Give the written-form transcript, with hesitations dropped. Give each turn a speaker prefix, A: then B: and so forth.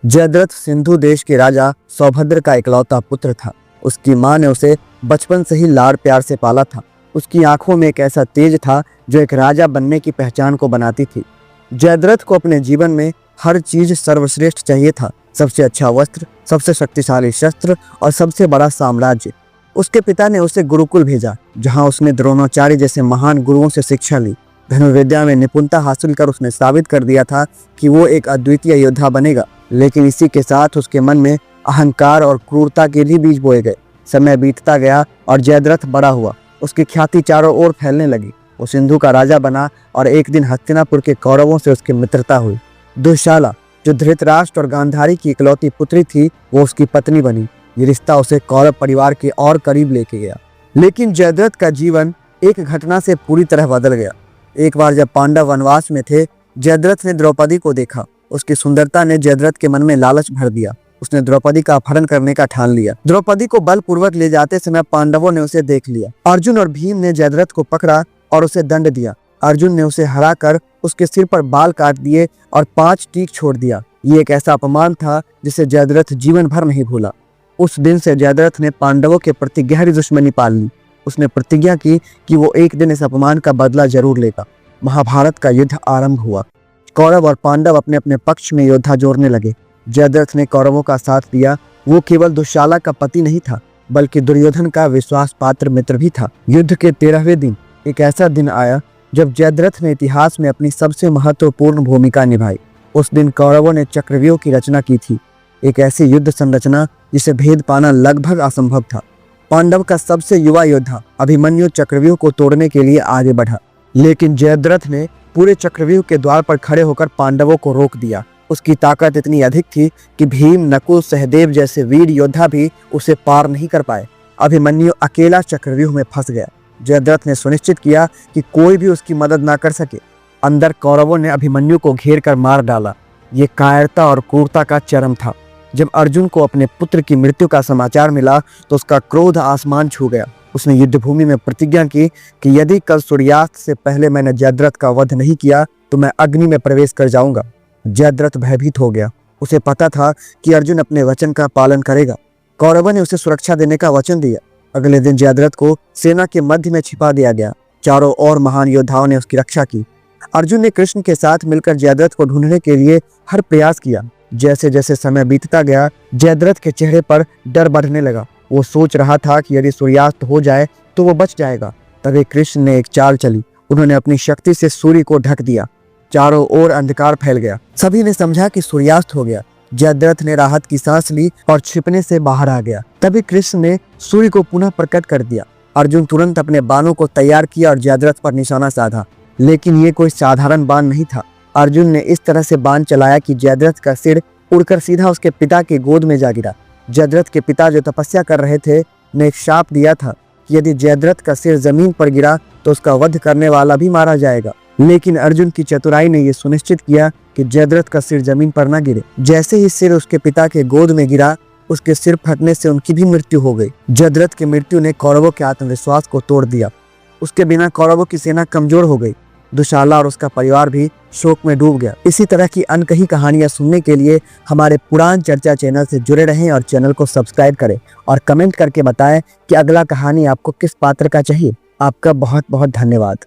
A: जयद्रथ सिंधु देश के राजा सौभद्र का इकलौता पुत्र था। उसकी मां ने उसे बचपन से ही लाड़ प्यार से पाला था। उसकी आंखों में एक ऐसा तेज था जो एक राजा बनने की पहचान को बनाती थी। जयद्रथ को अपने जीवन में हर चीज सर्वश्रेष्ठ चाहिए था। सबसे अच्छा वस्त्र, सबसे शक्तिशाली शस्त्र और सबसे बड़ा साम्राज्य। उसके पिता ने उसे गुरुकुल भेजा, जहां उसने द्रोणाचार्य जैसे महान गुरुओं से शिक्षा ली। धनुर्विद्या में निपुणता हासिल कर उसने साबित कर दिया था कि वो एक अद्वितीय योद्धा बनेगा। लेकिन इसी के साथ उसके मन में अहंकार और क्रूरता के भी बीज बोए गए। समय बीतता गया और जयद्रथ बड़ा हुआ। उसकी ख्याति चारों ओर फैलने लगी। वो सिंधु का राजा बना और एक दिन हस्तिनापुर के कौरवों से उसकी मित्रता हुई। दुशाला, जो धृतराष्ट्र और गांधारी की इकलौती पुत्री थी, वो उसकी पत्नी बनी। ये रिश्ता उसे कौरव परिवार के और करीब लेके गया। लेकिन जयद्रथ का जीवन एक घटना से पूरी तरह बदल गया। एक बार जब पांडव वनवास में थे, जयद्रथ ने द्रौपदी को देखा। उसकी सुंदरता ने जयद्रथ के मन में लालच भर दिया। उसने द्रौपदी का अपहरण करने का ठान लिया। द्रौपदी को बलपूर्वक ले जाते समय पांडवों ने उसे देख लिया। अर्जुन और भीम ने जयद्रथ को पकड़ा और उसे दंड दिया। अर्जुन ने उसे हराकर उसके सिर पर बाल काट दिए और 5 टीक छोड़ दिया। ये एक ऐसा अपमान था जिसे जयद्रथ जीवन भर नहीं भूला। उस दिन से जयद्रथ ने पांडवों के प्रति गहरी दुश्मनी पाल ली। उसने प्रतिज्ञा की कि वो एक दिन इस अपमान का बदला जरूर लेगा। महाभारत का युद्ध आरंभ हुआ। कौरव और पांडव अपने अपने पक्ष में योद्धा जोड़ने लगे। जयद्रथ ने कौरवों का साथ दिया। वो केवल दुशाला का पति नहीं था, बल्कि दुर्योधन का विश्वास पात्र मित्र भी था। युद्ध के 13वें दिन एक ऐसा दिन आया जब जयद्रथ ने इतिहास में अपनी सबसे महत्वपूर्ण भूमिका निभाई। उस दिन कौरवों ने चक्रव्यूह की रचना की थी, एक ऐसी युद्ध संरचना जिसे भेद पाना लगभग असंभव था। पांडव का सबसे युवा योद्धा अभिमन्यु चक्रव्यूह को तोड़ने के लिए आगे बढ़ा, लेकिन जयद्रथ ने पूरे चक्रव्यूह के द्वार पर खड़े होकर पांडवों को रोक दिया। उसकी ताकत इतनी अधिक थी कि भीम, नकुल, सहदेव जैसे वीर योद्धा भी उसे पार नहीं कर पाए। अभिमन्यु अकेला चक्रव्यूह में फंस गया। जयद्रथ ने सुनिश्चित किया कि कोई भी उसकी मदद ना कर सके। अंदर कौरवों ने अभिमन्यु को घेर कर मार डाला। ये कायरता और क्रूरता का चरम था। जब अर्जुन को अपने पुत्र की मृत्यु का समाचार मिला तो उसका क्रोध आसमान छू गया। उसने युद्धभूमि में प्रतिज्ञा की कि यदि कल सूर्यास्त से पहले मैंने जयद्रथ का वध नहीं किया तो मैं अग्नि में प्रवेश कर जाऊंगा। जयद्रथ भयभीत हो गया। उसे पता था कि अर्जुन अपने वचन का पालन करेगा। कौरवों ने उसे सुरक्षा देने का वचन दिया। अगले दिन जयद्रथ को सेना के मध्य में छिपा दिया गया। चारों ओर महान योद्धाओं ने उसकी रक्षा की। अर्जुन ने कृष्ण के साथ मिलकर जयद्रथ को ढूंढने के लिए हर प्रयास किया। जैसे जैसे समय बीतता गया, जयद्रथ के चेहरे पर डर बढ़ने लगा। वो सोच रहा था कि यदि सूर्यास्त हो जाए तो वो बच जाएगा। तभी कृष्ण ने एक चाल चली। उन्होंने अपनी शक्ति से सूर्य को ढक दिया। चारों ओर अंधकार फैल गया। सभी ने समझा कि सूर्यास्त हो गया। जयद्रथ ने राहत की सांस ली और छिपने से बाहर आ गया। तभी कृष्ण ने सूर्य को पुनः प्रकट कर दिया। अर्जुन तुरंत अपने बाणों को तैयार किया और जयद्रथ पर निशाना साधा। लेकिन ये कोई साधारण बाण नहीं था। अर्जुन ने इस तरह से बाण चलाया कि जयद्रथ का सिर उड़कर सीधा उसके पिता की गोद में जा गिरा। जयद्रथ के पिता जो तपस्या कर रहे थे ने एक शाप दिया था कि यदि जयद्रथ का सिर जमीन पर गिरा तो उसका वध करने वाला भी मारा जाएगा। लेकिन अर्जुन की चतुराई ने यह सुनिश्चित किया कि जयद्रथ का सिर जमीन पर न गिरे। जैसे ही सिर उसके पिता के गोद में गिरा, उसके सिर फटने से उनकी भी मृत्यु हो गई। जयद्रथ की मृत्यु ने कौरवों के आत्मविश्वास को तोड़ दिया। उसके बिना कौरवों की सेना कमजोर हो गई। दुशाला और उसका परिवार भी शोक में डूब गया। इसी तरह की अनकही कहानियां सुनने के लिए हमारे पुराण चर्चा चैनल से जुड़े रहें और चैनल को सब्सक्राइब करें और कमेंट करके बताएं कि अगला कहानी आपको किस पात्र का चाहिए। आपका बहुत बहुत धन्यवाद।